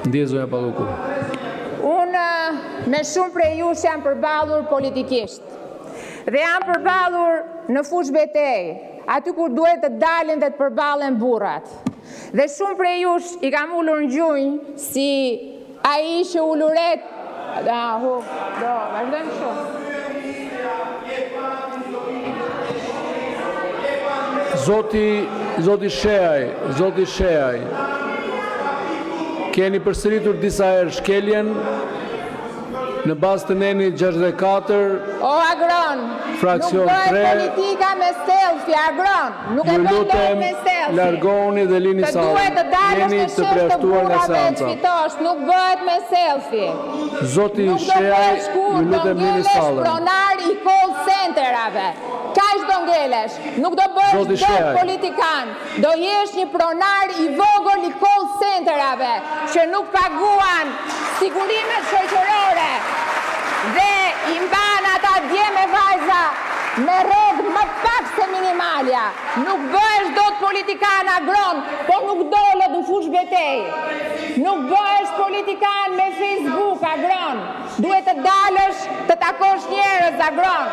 Ndjes zonja Palluku. Unë me shumë prej jush jam përballur politikisht. Dhe jam përballur në fushë betej, aty kur duhet të dalin dhe të përballen burrat. Dhe shumë prej jush i kam ulur në gjunjë si ai që uluret. Vazhdojmë shumë. Zoti Sheaj, keni përsëritur disa herë shkeljen në bazë të nenit 64. O Agron, Fraksion nuk bëhet 3. politika me selfie, Agron. Nuk e bëhet me selfie. Largoni dhe lini Të sallën. duhet të dalësh Jeni në të shef të preaftuar nga burrave e të seanca. fitosh, nuk bëhet me selfie. Zoti Nuk do Sheaj, bësh ju kur do lutem lini ngelesh sallën. pronar i call centerave. Kaq do ngelesh, nuk do bësh Zoti dot Sheaj. politikan. Do jesh një pronar i vogël i call centerave që nuk paguan sigurimet shoqërore dhe i mban ata dje me vajza me rrogë më pak se minimalja. Nuk bëhesh dot politikan Agron, por nuk dolet në fushë betej. Nuk bëhesh politikan me Facebook Agron. Duhet të dalësh të takosh njerëz Agron.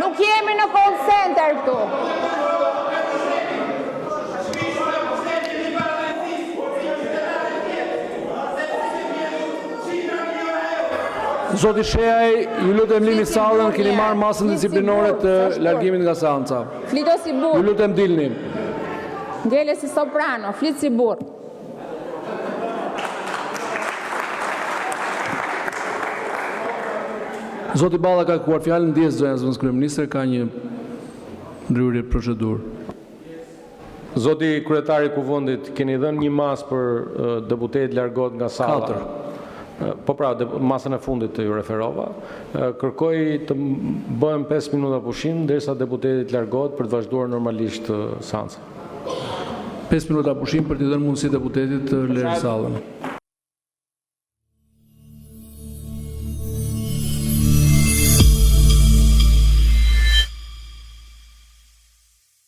Nuk jemi në call center këtu. Zoti Sheaj, ju lutem lini sallën, keni marrë masën disiplinore të largimit nga seanca. Flito si Ju burr, lutem dilni. ngele si soprano, flit si burr. Zoti Balla ka kërkuar fjalën, ndjes zonja zëvendëskryeministër, ka një ndryrje procedurë. Zoti kryetari i kuvendit, keni dhënë një masë për deputet largohet nga salla. 4. Po pra, masën e fundit të ju referova. Kërkoj të bëhen 5 minuta pushim derisa deputeti largohet për të vazhduar normalisht seancën. 5 minuta pushim për t'i dhënë mundësi deputetit të lërë sallën.